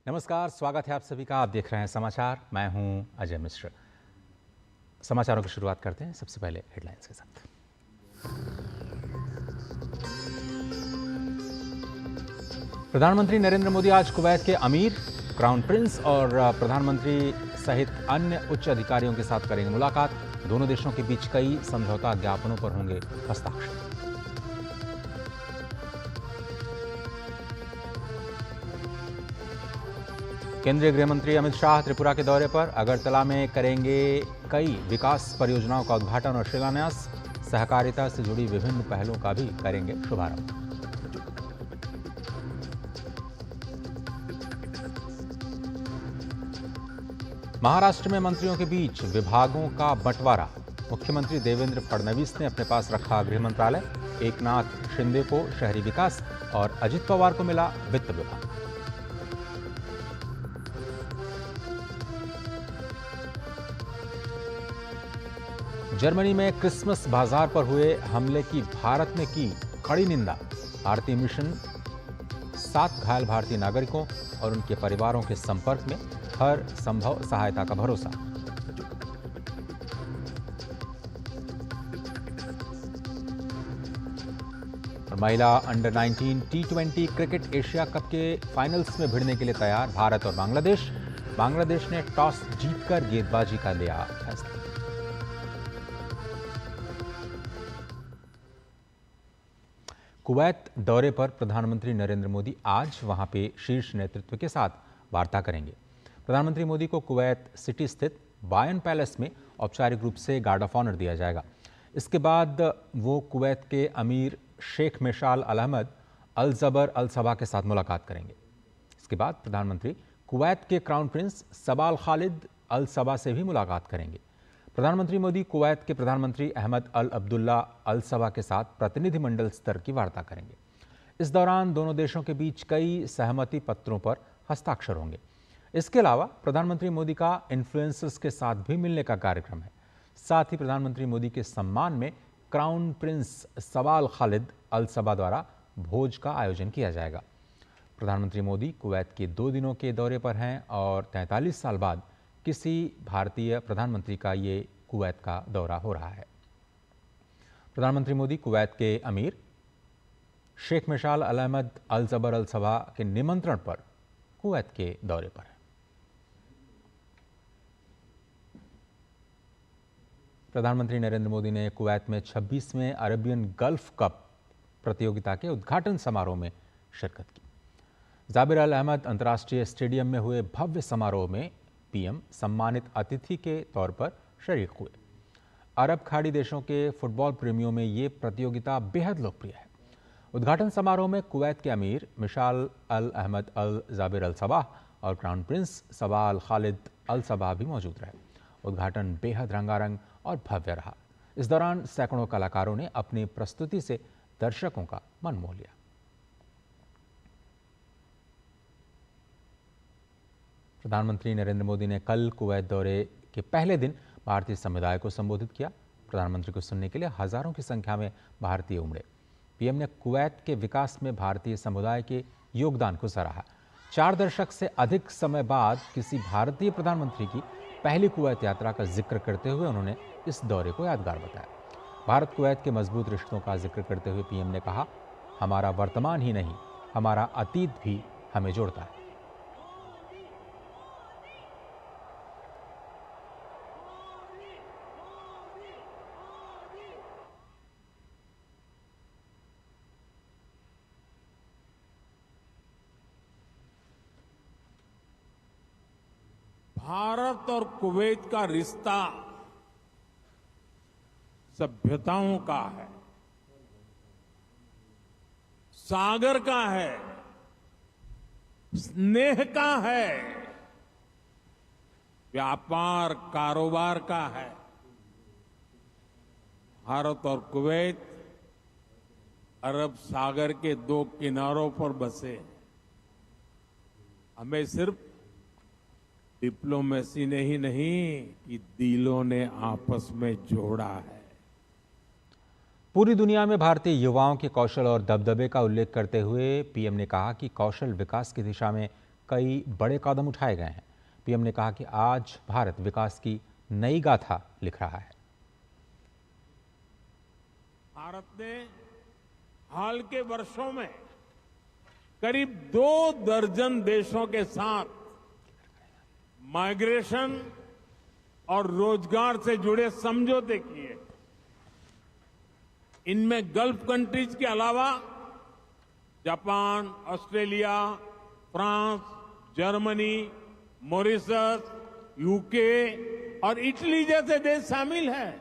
नमस्कार, स्वागत है आप सभी का। आप देख रहे हैं समाचार। मैं हूं अजय मिश्र। समाचारों की शुरुआत करते हैं सबसे पहले हेडलाइंस के साथ। प्रधानमंत्री नरेंद्र मोदी आज कुवैत के अमीर, क्राउन प्रिंस और प्रधानमंत्री सहित अन्य उच्च अधिकारियों के साथ करेंगे मुलाकात। दोनों देशों के बीच कई समझौता ज्ञापनों पर होंगे हस्ताक्षर। केंद्रीय गृह मंत्री अमित शाह त्रिपुरा के दौरे पर। अगरतला में करेंगे कई विकास परियोजनाओं का उद्घाटन और शिलान्यास। सहकारिता से जुड़ी विभिन्न पहलों का भी करेंगे शुभारंभ। महाराष्ट्र में मंत्रियों के बीच विभागों का बंटवारा। मुख्यमंत्री देवेंद्र फडणवीस ने अपने पास रखा गृह मंत्रालय, एकनाथ शिंदे को शहरी विकास और अजित पवार को मिला वित्त विभाग। जर्मनी में क्रिसमस बाजार पर हुए हमले की भारत ने की कड़ी निंदा। भारतीय मिशन 7 घायल भारतीय नागरिकों और उनके परिवारों के संपर्क में, हर संभव सहायता का भरोसा। और महिला under 19 T20 cricket Asia cup के फाइनल्स में भिड़ने के लिए तैयार भारत और बांग्लादेश। बांग्लादेश ने टॉस जीतकर गेंदबाजी का लिया फैसला। कुवैत दौरे पर प्रधानमंत्री नरेंद्र मोदी आज वहां पे शीर्ष नेतृत्व के साथ वार्ता करेंगे। प्रधानमंत्री मोदी को कुवैत सिटी स्थित बायन पैलेस में औपचारिक रूप से गार्ड ऑफ ऑनर दिया जाएगा। इसके बाद वो कुवैत के अमीर शेख मिशाल अल अहमद अल जबर अल सबा के साथ मुलाकात करेंगे। इसके बाद प्रधानमंत्री कुवैत के क्राउन प्रिंस सबाल खालिद अल सबा से भी मुलाकात करेंगे। प्रधानमंत्री मोदी कुवैत के प्रधानमंत्री अहमद अल अब्दुल्ला अल सबा के साथ प्रतिनिधिमंडल स्तर की वार्ता करेंगे। इस दौरान दोनों देशों के बीच कई सहमति पत्रों पर हस्ताक्षर होंगे। इसके अलावा प्रधानमंत्री मोदी का इन्फ्लुएंसर्स के साथ भी मिलने का कार्यक्रम है। साथ ही प्रधानमंत्री मोदी के सम्मान में क्राउन प्रिंस सबाल खालिद अल सबा द्वारा भोज का आयोजन किया जाएगा। प्रधानमंत्री मोदी कुवैत के 2 दिनों के दौरे पर हैं और 43 साल बाद किसी भारतीय प्रधानमंत्री का ये कुवैत का दौरा हो रहा है। प्रधानमंत्री मोदी कुवैत के अमीर शेख मिशाल अल अहमद अल जबर अल सबा के निमंत्रण पर कुवैत के दौरे पर है। प्रधानमंत्री नरेंद्र मोदी ने कुवैत में 26वें अरेबियन गल्फ कप प्रतियोगिता के उद्घाटन समारोह में शिरकत की। जाबिर अल अहमद अंतर्राष्ट्रीय स्टेडियम में हुए भव्य समारोह में पीएम सम्मानित अतिथि के तौर पर शरीक हुए। अरब खाड़ी देशों के फुटबॉल प्रेमियों में ये प्रतियोगिता बेहद लोकप्रिय है। उद्घाटन समारोह में कुवैत के अमीर मिशाल अल अहमद अल जाबिर अल सबा और क्राउन प्रिंस सबाल खालिद अल सबा भी मौजूद रहे। उद्घाटन बेहद रंगारंग और भव्य रहा। इस दौरान सैकड़ों कलाकारों ने अपनी प्रस्तुति से दर्शकों का मन मोह लिया। प्रधानमंत्री नरेंद्र मोदी ने कल कुवैत दौरे के पहले दिन भारतीय समुदाय को संबोधित किया। प्रधानमंत्री को सुनने के लिए हजारों की संख्या में भारतीय उमड़े। पीएम ने कुवैत के विकास में भारतीय समुदाय के योगदान को सराहा। 4 दशक से अधिक समय बाद किसी भारतीय प्रधानमंत्री की पहली कुवैत यात्रा का जिक्र करते हुए उन्होंने इस दौरे को यादगार बताया। भारत कुवैत के मजबूत रिश्तों का जिक्र करते हुए पीएम ने कहा, हमारा वर्तमान ही नहीं, हमारा अतीत भी हमें जोड़ता है। भारत और कुवैत का रिश्ता सभ्यताओं का है, सागर का है, स्नेह का है, व्यापार कारोबार का है। भारत और कुवैत अरब सागर के 2 किनारों पर बसे। हमें सिर्फ डिप्लोमेसी ने ही नहीं कि दिलों ने आपस में जोड़ा है। पूरी दुनिया में भारतीय युवाओं के कौशल और दबदबे का उल्लेख करते हुए पीएम ने कहा कि कौशल विकास की दिशा में कई बड़े कदम उठाए गए हैं। पीएम ने कहा कि आज भारत विकास की नई गाथा लिख रहा है। भारत ने हाल के वर्षों में करीब 2 दर्जन देशों के साथ माइग्रेशन और रोजगार से जुड़े समझौते किए। इनमें गल्फ कंट्रीज के अलावा Japan, Australia, France, Germany, Mauritius, UK और इटली जैसे देश शामिल हैं।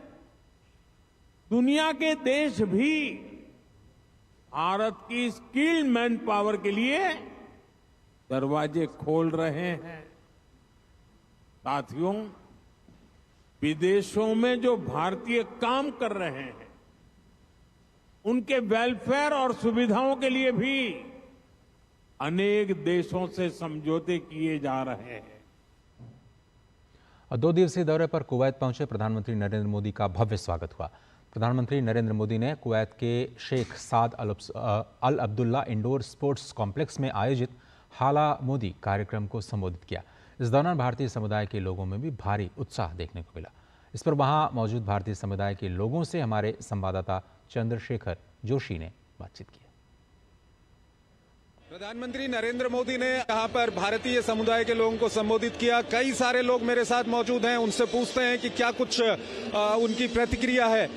दुनिया के देश भी भारत की स्किल्ड मैन पावर के लिए दरवाजे खोल रहे हैं। साथियों, विदेशों में जो भारतीय काम कर रहे हैं उनके वेलफेयर और सुविधाओं के लिए भी अनेक देशों से समझौते किए जा रहे हैं। 2 दिवसीय दौरे पर कुवैत पहुंचे प्रधानमंत्री नरेंद्र मोदी का भव्य स्वागत हुआ। प्रधानमंत्री नरेंद्र मोदी ने कुवैत के शेख साद अल अब्दुल्ला इंडोर स्पोर्ट्स कॉम्प्लेक्स में आयोजित हाला मोदी कार्यक्रम को संबोधित किया। इस दौरान भारतीय समुदाय के लोगों में भी भारी उत्साह देखने को मिला। इस पर वहां मौजूद भारतीय समुदाय के लोगों से हमारे संवाददाता चंद्रशेखर जोशी ने बातचीत की। प्रधानमंत्री नरेंद्र मोदी ने यहाँ पर भारतीय समुदाय के लोगों को संबोधित किया। कई सारे लोग मेरे साथ मौजूद हैं, उनसे पूछते हैं कि क्या कुछ उनकी प्रतिक्रिया है।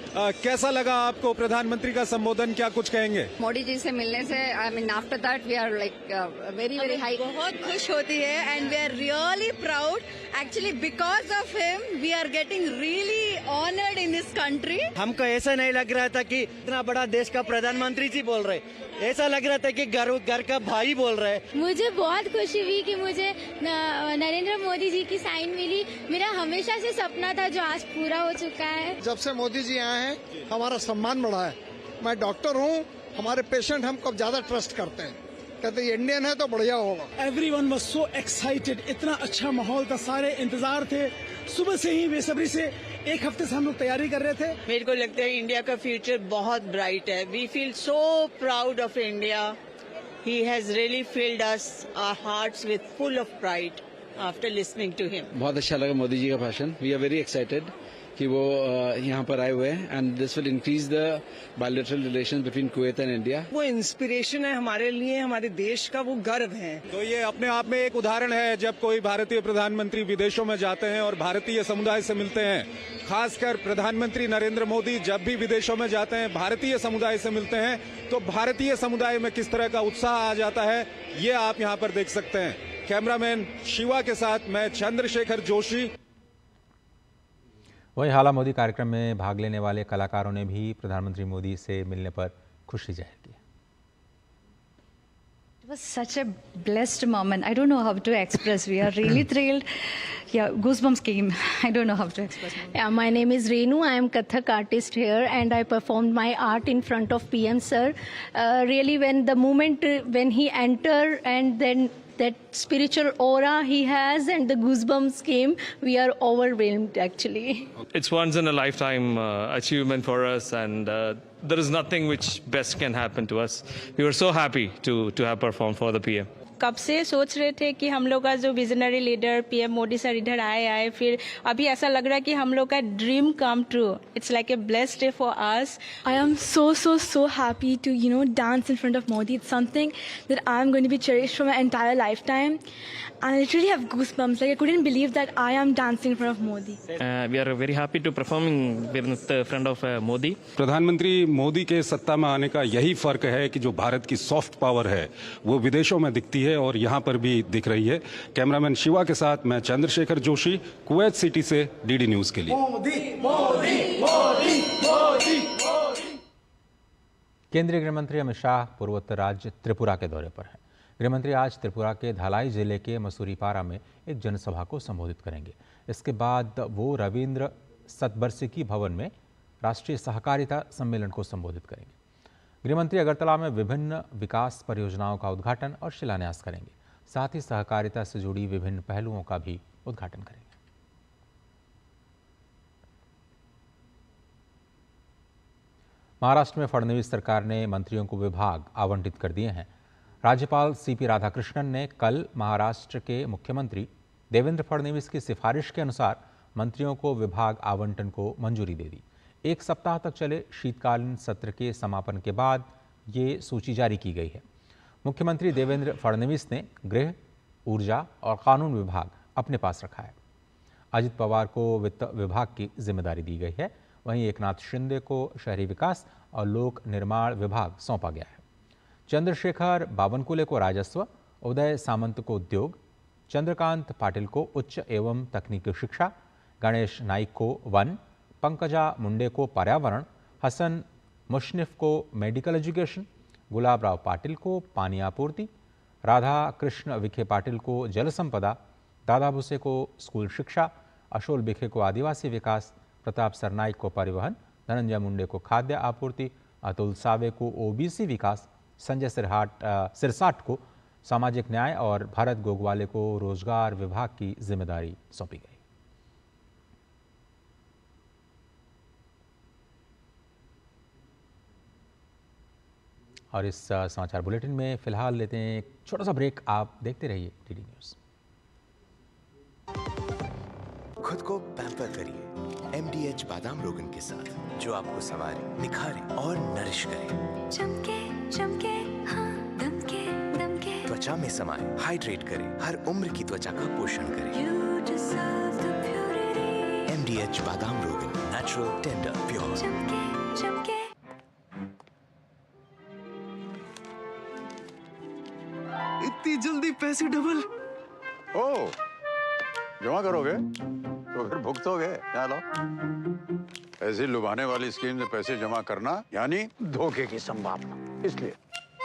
कैसा लगा आपको प्रधानमंत्री का संबोधन, क्या कुछ कहेंगे? मोदी जी से मिलने से I mean after that we are like very very high. बहुत खुश होती है and we are really proud actually because of him we are getting really honoured in this country. हमको ऐसा नहीं लग रहा था कि इतना बड़ा देश का प्रधानमंत्री जी बोल रहे, ऐसा लग रहा था कि घर का भाई बोल रहे हैं। मुझे बहुत खुशी हुई कि मुझे नरेंद्र मोदी जी की साइन मिली। मेरा हमेशा से सपना था जो आज पूरा हो चुका है। जब से मोदी जी आए हैं हमारा सम्मान बढ़ा है। मैं डॉक्टर हूँ, हमारे पेशेंट हमको ज्यादा ट्रस्ट करते हैं, कहते हैं इंडियन है तो बढ़िया होगा। एवरीवन वाज सो एक्साइटेड, इतना अच्छा माहौल था, सारे इंतजार थे। सुबह से ही बेसब्री से एक हफ्ते से हम लोग तैयारी कर रहे थे। मेरे को लगता है इंडिया का फ्यूचर बहुत ब्राइट है। We feel so proud of India. He has really filled us our hearts with full of pride after listening to him. बहुत अच्छा लगा मोदी जी का भाषण। वी आर वेरी एक्साइटेड कि वो यहाँ पर आए हुए हैं and this will increase the bilateral relations between Kuwait and India. वो इंस्पिरेशन है हमारे लिए, हमारे देश का वो गर्व है। तो ये अपने आप में एक उदाहरण है, जब कोई भारतीय प्रधानमंत्री विदेशों में जाते हैं और भारतीय समुदाय से मिलते हैं। खासकर प्रधानमंत्री नरेंद्र मोदी जब भी विदेशों में जाते हैं, भारतीय समुदाय से मिलते हैं, तो भारतीय समुदाय में किस तरह का उत्साह आ जाता है ये आप यहाँ पर देख सकते हैं। कैमरामैन शिवा के साथ मैं चंद्रशेखर जोशी। वहीं हाला मोदी कार्यक्रम में भाग लेने वाले कलाकारों ने भी प्रधानमंत्री मोदी से मिलने पर खुशी जाहिर की। It was such a blessed moment. I don't know how to express. We are really thrilled. Yeah, goosebumps came. I don't know how to express. Yeah, my name is Renu. I am Kathak artist here, and I performed my art in front of PM sir. Really, when the moment when he entered, and then that spiritual aura he has, and the goosebumps came, we are overwhelmed actually. It's once in a lifetime achievement for us, and there is nothing which best can happen to us. We were so happy to have performed for the PM. कब से सोच रहे थे कि हम लोग का जो visionary leader PM Modi sir इधर आए, फिर अभी ऐसा लग रहा है कि हम लोग का dream come true. It's like a blessed day for us. I am so happy to dance in front of Modi. It's something that I'm going to be cherished for my entire lifetime, and I literally have goosebumps. Like I couldn't believe that I am dancing in front of Modi. We are very happy to performing in front of Modi. प्रधानमंत्री मोदी के सत्ता में आने का यही फर्क है कि जो भारत की सॉफ्ट पावर है वो विदेशों में दिखती है और यहाँ पर भी दिख रही है। कैमरामैन शिवा के साथ मैं चंद्रशेखर जोशी, कुवैत सिटी से डीडी न्यूज के लिए। मोदी मोदी मोदी मोदी मोदी। केंद्रीय गृहमंत्री अमित शाह पूर्वोत्तर राज्य त्रिपुरा के दौरे पर हैं। गृहमंत्री आज त्रिपुरा के धालाई जिले के मसूरीपारा में एक जनसभा को संबोधित करेंगे। इसके बाद वो रविंद्र सतबरसिकी भवन में राष्ट्रीय सहकारिता सम्मेलन को संबोधित करेंगे। गृहमंत्री अगरतला में विभिन्न विकास परियोजनाओं का उद्घाटन और शिलान्यास करेंगे। साथ ही सहकारिता से जुड़ी विभिन्न पहलुओं का भी उद्घाटन करेंगे। महाराष्ट्र में फडणवीस सरकार ने मंत्रियों को विभाग आवंटित कर दिए हैं। राज्यपाल सीपी राधाकृष्णन ने कल महाराष्ट्र के मुख्यमंत्री देवेंद्र फडणवीस की सिफारिश के अनुसार मंत्रियों को विभाग आवंटन को मंजूरी दे दी। एक सप्ताह तक चले शीतकालीन सत्र के समापन के बाद ये सूची जारी की गई है। मुख्यमंत्री देवेंद्र फडणवीस ने गृह, ऊर्जा और कानून विभाग अपने पास रखा है। अजित पवार को वित्त विभाग की जिम्मेदारी दी गई है। वहीं एकनाथ शिंदे को शहरी विकास और लोक निर्माण विभाग सौंपा गया है। चंद्रशेखर बावनकुले को राजस्व, उदय सामंत को उद्योग, चंद्रकांत पाटिल को उच्च एवं तकनीकी शिक्षा, गणेश नाइक को वन, पंकजा मुंडे को पर्यावरण, हसन मुशनिफ को मेडिकल एजुकेशन, गुलाब राव पाटिल को पानी आपूर्ति, राधा कृष्ण विखे पाटिल को जल संपदा, दादा भुसे को स्कूल शिक्षा, अशोल बिखे को आदिवासी विकास, प्रताप सरनाइक को परिवहन, धनंजय मुंडे को खाद्य आपूर्ति, अतुल सावे को ओबीसी विकास, संजय सिरसाट को सामाजिक न्याय और भरत गोगवाले को रोजगार विभाग की जिम्मेदारी सौंपी गई। और इस समाचार बुलेटिन में फिलहाल लेते हैं एक छोटा सा ब्रेक। आप देखते रहिए डीडी न्यूज़। खुद को पैम्पर करिए MDH बादाम रोगन के साथ, जो आपको संवारे, निखारे और नरिश करे। चमके चमके हाँ, दमके दमके, त्वचा में समाए, हाइड्रेट करे, हर उम्र की त्वचा का पोषण करे। You deserve the purity. MDH बादाम रोगन, नेचुरल, टेंडर, प्योर। चमके चमके। इतनी जल्दी पैसे डबल? ओ, जमा करोगे तो फिर भुगतोगे। क्या लो, ऐसी लुभाने वाली स्कीम में पैसे जमा करना यानी धोखे की संभावना। इसलिए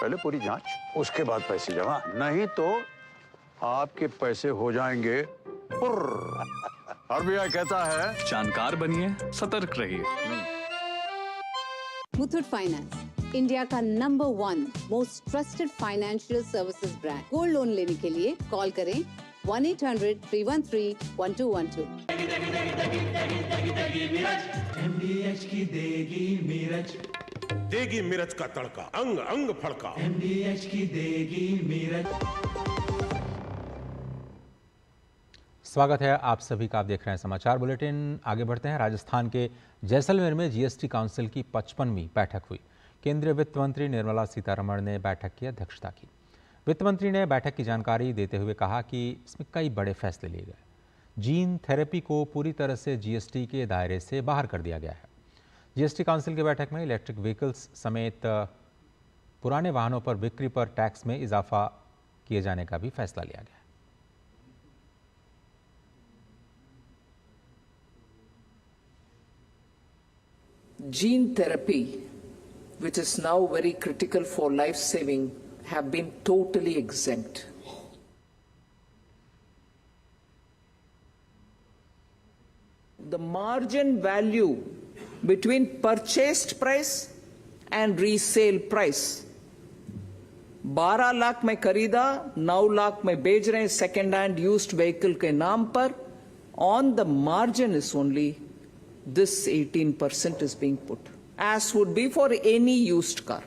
पहले पूरी जांच, उसके बाद पैसे जमा, नहीं तो आपके पैसे हो जाएंगे पुर्र। RBI कहता है जानकार बनिए, सतर्क रहिए। मुथूट फाइनेंस, इंडिया का number 1 most trusted financial services brand. Gold loan लेने के लिए कॉल करें 1-800-313-1212। MDH की देगी मिर्च, देगी मिर्च का तड़का, अंग अंग फड़का। MDH की देगी मिर्च। स्वागत है आप सभी का। आप देख रहे हैं समाचार बुलेटिन। आगे बढ़ते हैं। राजस्थान के जैसलमेर में GST काउंसिल की 55वीं बैठक हुई। केंद्रीय वित्त मंत्री निर्मला सीतारमण ने बैठक की अध्यक्षता की। वित्त मंत्री ने बैठक की जानकारी देते हुए कहा कि इसमें कई बड़े फैसले लिए गए। जीन थेरेपी को पूरी तरह से GST के दायरे से बाहर कर दिया गया है। GST काउंसिल की बैठक में इलेक्ट्रिक व्हीकल्स समेत पुराने वाहनों पर बिक्री पर टैक्स में इजाफा किए जाने का भी फैसला लिया गया है। Gene therapy, which is now very critical for life saving, have been totally exempt. The margin value between purchased price and resale price, 12 lakh में खरीदा, 9 लाख में बेच रहे हैं सेकेंड हैंड यूज्ड व्हीकल के नाम पर, on the margin is only this 18% is being put, as would be for any used car.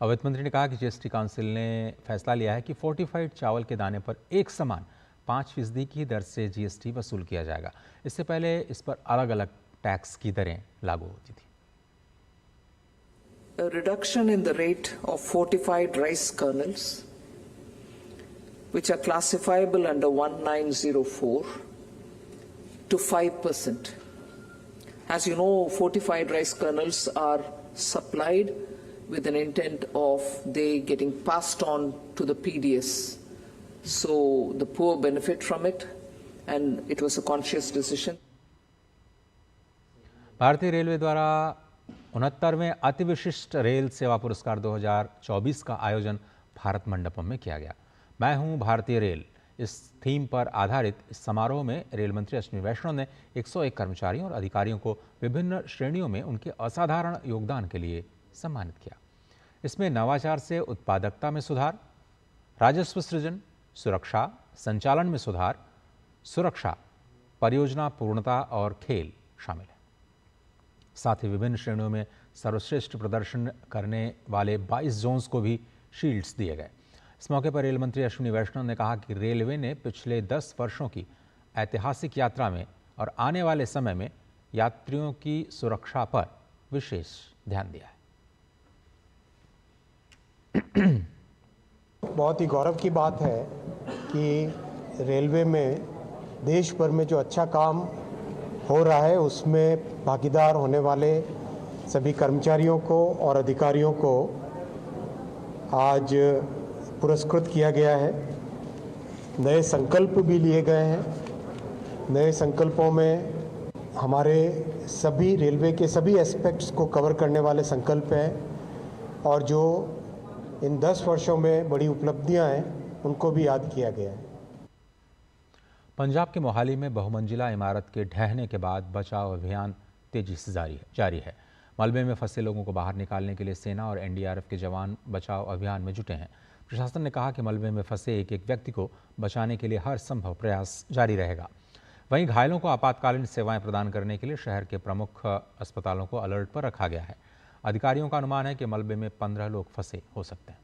वित्त मंत्री ने कहा कि GST काउंसिल ने फैसला लिया है कि फोर्टिफाइड चावल के दाने पर एक समान 5% की दर से GST वसूल किया जाएगा। इससे पहले इस पर अलग अलग टैक्स की दरें लागू होती थी। A reduction in the rate of fortified rice kernels, which are classifiable under 1904, to 5%. As you know, fortified rice kernels are supplied with an intent of they getting passed on to the PDS. So the poor benefit from it, and it was a conscious decision. भारतीय railway द्वारा 69वें अतिविशिष्ट rail सेवा पुरस्कार 2024 का आयोजन भारत मंडपम में किया गया। मैं हूं भारतीय रेल, इस थीम पर आधारित इस समारोह में रेल मंत्री अश्विनी वैष्णव ने 101 कर्मचारियों और अधिकारियों को विभिन्न श्रेणियों में उनके असाधारण योगदान के लिए सम्मानित किया। इसमें नवाचार से उत्पादकता में सुधार, राजस्व सृजन, सुरक्षा, संचालन में सुधार, सुरक्षा, परियोजना पूर्णता और खेल शामिल है। साथ ही विभिन्न श्रेणियों में सर्वश्रेष्ठ प्रदर्शन करने वाले 22 जोन्स को भी शील्ड्स दिए गए। इस मौके पर रेल मंत्री अश्विनी वैष्णव ने कहा कि रेलवे ने पिछले 10 वर्षों की ऐतिहासिक यात्रा में और आने वाले समय में यात्रियों की सुरक्षा पर विशेष ध्यान दिया है। बहुत ही गौरव की बात है कि रेलवे में देश भर में जो अच्छा काम हो रहा है उसमें भागीदार होने वाले सभी कर्मचारियों को और अधिकारियों को आज पुरस्कृत किया गया है। नए संकल्प भी लिए गए हैं। नए संकल्पों में हमारे सभी रेलवे के सभी एस्पेक्ट्स को कवर करने वाले संकल्प हैं और जो इन 10 वर्षों में बड़ी उपलब्धियां हैं उनको भी याद किया गया है। पंजाब के मोहाली में बहुमंजिला इमारत के ढहने के बाद बचाव अभियान तेजी से जारी है। मलबे में फंसे लोगों को बाहर निकालने के लिए सेना और एनडीआरएफ के जवान बचाव अभियान में जुटे हैं। प्रशासन ने कहा कि मलबे में फंसे एक व्यक्ति को बचाने के लिए हर संभव प्रयास जारी रहेगा। वहीं घायलों को आपातकालीन सेवाएं प्रदान करने के लिए शहर के प्रमुख अस्पतालों को अलर्ट पर रखा गया है। अधिकारियों का अनुमान है कि मलबे में 15 लोग फंसे हो सकते हैं।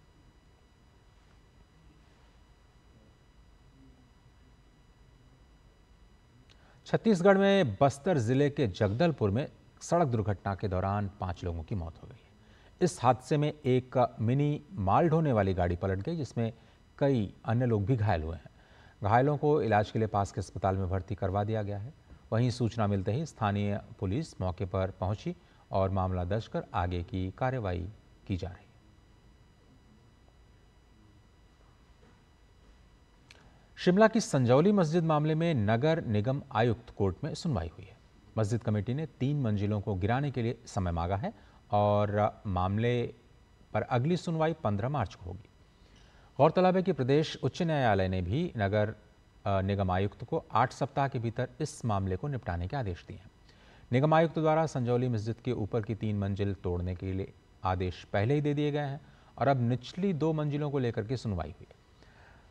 छत्तीसगढ़ में बस्तर जिले के जगदलपुर में सड़क दुर्घटना के दौरान 5 लोगों की मौत हो गई है। इस हादसे में एक मिनी माल ढोने वाली गाड़ी पलट गई, जिसमें कई अन्य लोग भी घायल हुए हैं। घायलों को इलाज के लिए पास के अस्पताल में भर्ती करवा दिया गया है। वहीं सूचना मिलते ही स्थानीय पुलिस मौके पर पहुंची और मामला दर्ज कर आगे की कार्रवाई की जा रही है। शिमला की संजौली मस्जिद मामले में नगर निगम आयुक्त कोर्ट में सुनवाई हुई है। मस्जिद कमेटी ने 3 मंजिलों को गिराने के लिए समय मांगा है और मामले पर अगली सुनवाई 15 मार्च को होगी। गौरतलब है कि प्रदेश उच्च न्यायालय ने भी नगर निगम आयुक्त को 8 सप्ताह के भीतर इस मामले को निपटाने के आदेश दिए हैं। निगम आयुक्त द्वारा संजौली मस्जिद के ऊपर की 3 मंजिल तोड़ने के लिए आदेश पहले ही दे दिए गए हैं और अब निचली 2 मंजिलों को लेकर के सुनवाई हुई है।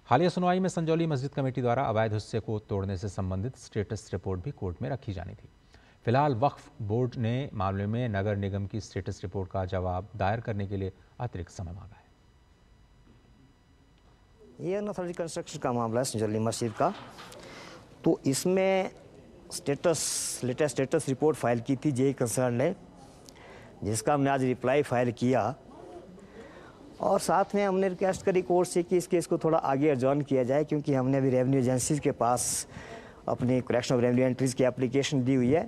हालिया सुनवाई में संजौली मस्जिद कमेटी द्वारा अवैध हिस्से को तोड़ने से संबंधित स्टेटस रिपोर्ट भी कोर्ट में रखी जानी थी। फिलहाल वक्फ बोर्ड ने मामले में नगर निगम की स्टेटस रिपोर्ट का जवाब दायर करने के लिए अतिरिक्त समय मांगा है। ये अनऑथराइज्ड कंस्ट्रक्शन का मामला है संजौली मस्जिद का। तो इसमें लेटेस्ट स्टेटस रिपोर्ट फाइल की थी जेई कंसर्न ने, जिसका हमने आज रिप्लाई फाइल किया और साथ में हमने रिक्वेस्ट करी कोर्ट से कि इस केस को थोड़ा आगे एडजॉर्न किया जाए, क्योंकि हमने अभी रेवेन्यू एजेंसीज के पास अपनी करेक्शन ऑफ रेवेन्यू एंट्रीज की एप्लीकेशन दी हुई है।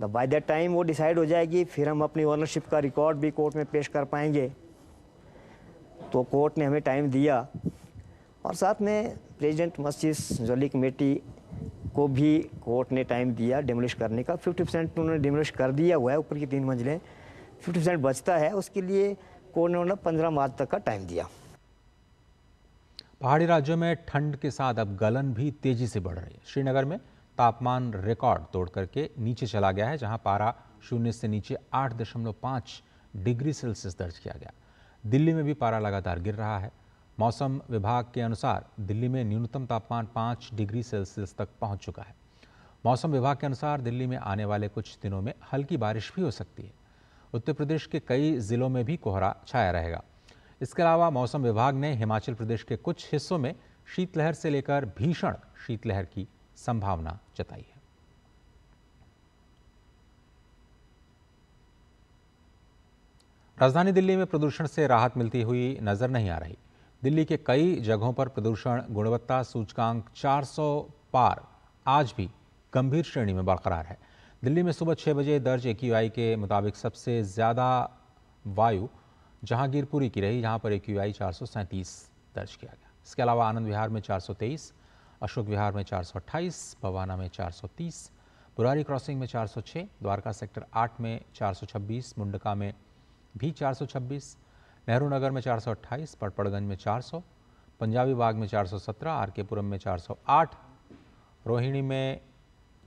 तो बाय दैट टाइम वो डिसाइड हो जाएगी, फिर हम अपनी ओनरशिप का रिकॉर्ड भी कोर्ट में पेश कर पाएंगे। तो कोर्ट ने हमें टाइम दिया और साथ में प्रेसिडेंट मस्जिद संजौली कमेटी को भी कोर्ट ने टाइम दिया डिमोलिश करने का। 50% उन्होंने डिमोलिश कर दिया हुआ है, ऊपर की 3 मंजिलें, 50% बचता है, उसके लिए कोर्ट ने उन्हें 15 मार्च तक का टाइम दिया। पहाड़ी राज्यों में ठंड के साथ अब गलन भी तेजी से बढ़ रही है। श्रीनगर में तापमान रिकॉर्ड तोड़ करके नीचे चला गया है, जहां पारा 0 से नीचे 8.5 डिग्री सेल्सियस दर्ज किया गया। दिल्ली में भी पारा लगातार गिर रहा है। मौसम विभाग के अनुसार दिल्ली में न्यूनतम तापमान 5 डिग्री सेल्सियस तक पहुंच चुका है। मौसम विभाग के अनुसार दिल्ली में आने वाले कुछ दिनों में हल्की बारिश भी हो सकती है। उत्तर प्रदेश के कई जिलों में भी कोहरा छाया रहेगा। इसके अलावा मौसम विभाग ने हिमाचल प्रदेश के कुछ हिस्सों में शीतलहर से लेकर भीषण शीतलहर की संभावना जताई है। राजधानी दिल्ली में प्रदूषण से राहत मिलती हुई नजर नहीं आ रही। दिल्ली के कई जगहों पर प्रदूषण गुणवत्ता सूचकांक 400 पार आज भी गंभीर श्रेणी में बरकरार है। दिल्ली में सुबह 6 बजे दर्ज AQI के मुताबिक सबसे ज़्यादा वायु जहांगीरपुरी की रही, जहां पर AQI 437 दर्ज किया गया। इसके अलावा आनंद विहार में 423, अशोक विहार में 428, भवाना में 430, बुरारी क्रॉसिंग में 406, द्वारका सेक्टर 8 में 426, मुंडका में भी 426, नेहरू नगर में 428, पड़पड़गंज में 400, पंजाबी बाग में 417, RK पुरम में 408, रोहिणी में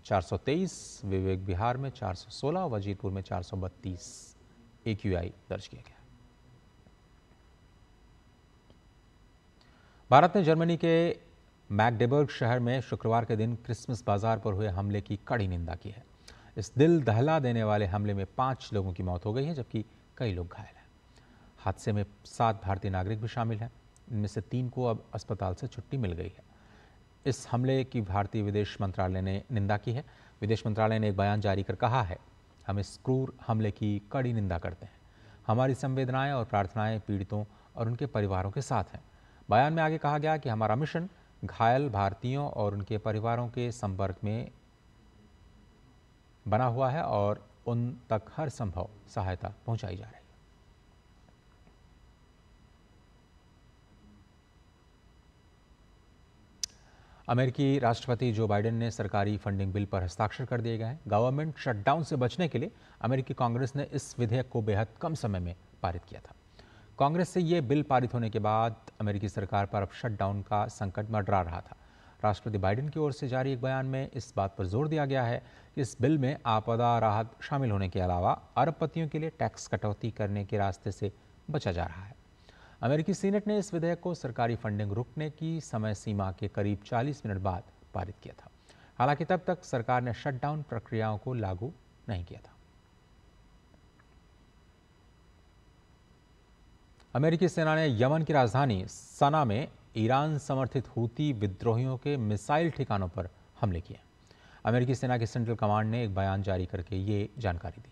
423, विवेक विहार में 416, वजीरपुर में 432 AQI दर्ज किया गया। भारत ने जर्मनी के मैग्डेबर्ग शहर में शुक्रवार के दिन क्रिसमस बाजार पर हुए हमले की कड़ी निंदा की है। इस दिल दहला देने वाले हमले में 5 लोगों की मौत हो गई है, जबकि कई लोग घायल हैं। हादसे में 7 भारतीय नागरिक भी शामिल हैं। इनमें से 3 को अब अस्पताल से छुट्टी मिल गई है। इस हमले की भारतीय विदेश मंत्रालय ने निंदा की है। विदेश मंत्रालय ने एक बयान जारी कर कहा है, हम इस क्रूर हमले की कड़ी निंदा करते हैं। हमारी संवेदनाएं और प्रार्थनाएं पीड़ितों और उनके परिवारों के साथ हैं। बयान में आगे कहा गया कि हमारा मिशन घायल भारतीयों और उनके परिवारों के संपर्क में बना हुआ है और उन तक हर संभव सहायता पहुंचाई जा रही है। अमेरिकी राष्ट्रपति जो बाइडेन ने सरकारी फंडिंग बिल पर हस्ताक्षर कर दिए गए हैं। गवर्नमेंट शटडाउन से बचने के लिए अमेरिकी कांग्रेस ने इस विधेयक को बेहद कम समय में पारित किया था। कांग्रेस से ये बिल पारित होने के बाद अमेरिकी सरकार पर अब शटडाउन का संकट मंडरा रहा था। राष्ट्रपति बाइडेन की ओर से जारी एक बयान में इस बात पर जोर दिया गया है कि इस बिल में आपदा राहत शामिल होने के अलावा अरबपतियों के लिए टैक्स कटौती करने के रास्ते से बचा जा रहा है। अमेरिकी सीनेट ने इस विधेयक को सरकारी फंडिंग रुकने की समय सीमा के करीब 40 मिनट बाद पारित किया था। हालांकि तब तक सरकार ने शटडाउन प्रक्रियाओं को लागू नहीं किया था। अमेरिकी सेना ने यमन की राजधानी सना में ईरान समर्थित हूती विद्रोहियों के मिसाइल ठिकानों पर हमले किए। अमेरिकी सेना की सेंट्रल कमांड ने एक बयान जारी करके ये जानकारी दी।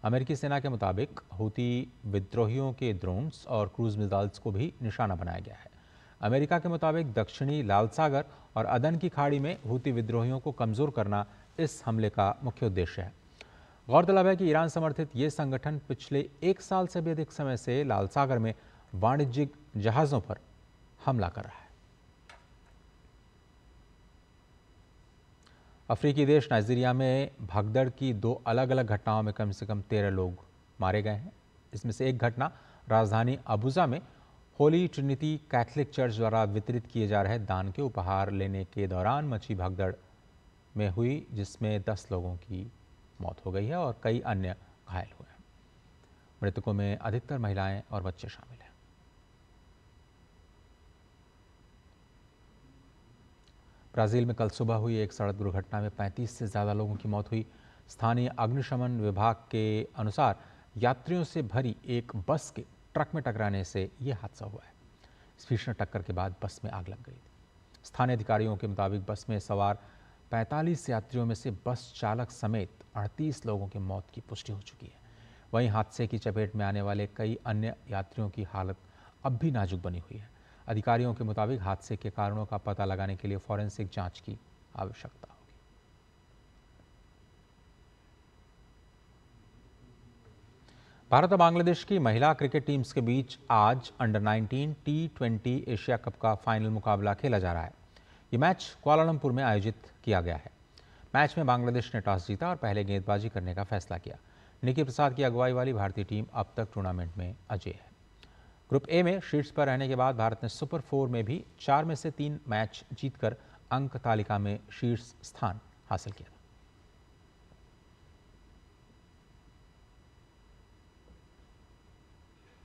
अमेरिकी सेना के मुताबिक हूती विद्रोहियों के ड्रोन्स और क्रूज मिसाइल्स को भी निशाना बनाया गया है। अमेरिका के मुताबिक दक्षिणी लाल सागर और अदन की खाड़ी में हूती विद्रोहियों को कमज़ोर करना इस हमले का मुख्य उद्देश्य है। गौरतलब है कि ईरान समर्थित ये संगठन पिछले 1 साल से भी अधिक समय से लाल सागर में वाणिज्यिक जहाज़ों पर हमला कर रहा है। अफ्रीकी देश नाइजीरिया में भगदड़ की 2 अलग अलग घटनाओं में कम से कम 13 लोग मारे गए हैं। इसमें से एक घटना राजधानी अबुजा में होली ट्रिनिटी कैथोलिक चर्च द्वारा वितरित किए जा रहे दान के उपहार लेने के दौरान मची भगदड़ में हुई, जिसमें 10 लोगों की मौत हो गई है और कई अन्य घायल हुए हैं। मृतकों में अधिकतर महिलाएं और बच्चे शामिल हैं। ब्राजील में कल सुबह हुई एक सड़क दुर्घटना में 35 से ज़्यादा लोगों की मौत हुई। स्थानीय अग्निशमन विभाग के अनुसार यात्रियों से भरी एक बस के ट्रक में टकराने से ये हादसा हुआ है। इस भीषण टक्कर के बाद बस में आग लग गई। स्थानीय अधिकारियों के मुताबिक बस में सवार 45 यात्रियों में से बस चालक समेत 38 लोगों की मौत की पुष्टि हो चुकी है। वहीं हादसे की चपेट में आने वाले कई अन्य यात्रियों की हालत अब भी नाजुक बनी हुई है। अधिकारियों के मुताबिक हादसे के कारणों का पता लगाने के लिए फॉरेंसिक जांच की आवश्यकता होगी। भारत और बांग्लादेश की महिला क्रिकेट टीम्स के बीच आज अंडर 19 T20 एशिया कप का फाइनल मुकाबला खेला जा रहा है। ये मैच कुआलालंपुर में आयोजित किया गया है। मैच में बांग्लादेश ने टॉस जीता और पहले गेंदबाजी करने का फैसला किया। निकी प्रसाद की अगुवाई वाली भारतीय टीम अब तक टूर्नामेंट में अजेय है। ग्रुप ए में शीर्ष पर रहने के बाद भारत ने सुपर 4 में भी 4 में से 3 मैच जीतकर अंक तालिका में शीर्ष स्थान हासिल किया।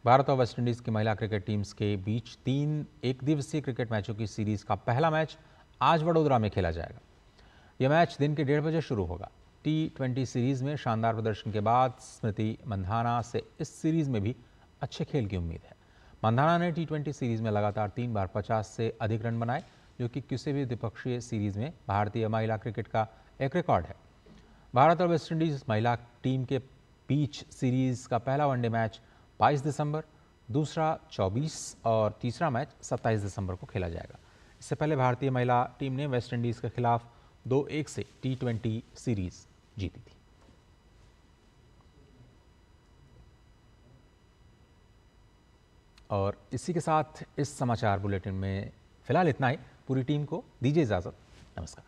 भारत और वेस्टइंडीज की महिला क्रिकेट टीम्स के बीच 3 एकदिवसीय क्रिकेट मैचों की सीरीज का पहला मैच आज वडोदरा में खेला जाएगा। यह मैच दिन के 1:30 बजे शुरू होगा। T20 सीरीज में शानदार प्रदर्शन के बाद स्मृति मंधाना से इस सीरीज में भी अच्छे खेल की उम्मीद है। मंधाना ने T20 सीरीज में लगातार 3 बार 50 से अधिक रन बनाए, जो कि किसी भी द्विपक्षीय सीरीज में भारतीय महिला क्रिकेट का एक रिकॉर्ड है। भारत और वेस्टइंडीज महिला टीम के बीच सीरीज का पहला वनडे मैच 22 दिसंबर, दूसरा 24 और तीसरा मैच 27 दिसंबर को खेला जाएगा। इससे पहले भारतीय महिला टीम ने वेस्टइंडीज के खिलाफ 2-1 से T20 सीरीज जीती थी। और इसी के साथ इस समाचार बुलेटिन में फिलहाल इतना ही। पूरी टीम को दीजिए इजाजत। नमस्कार।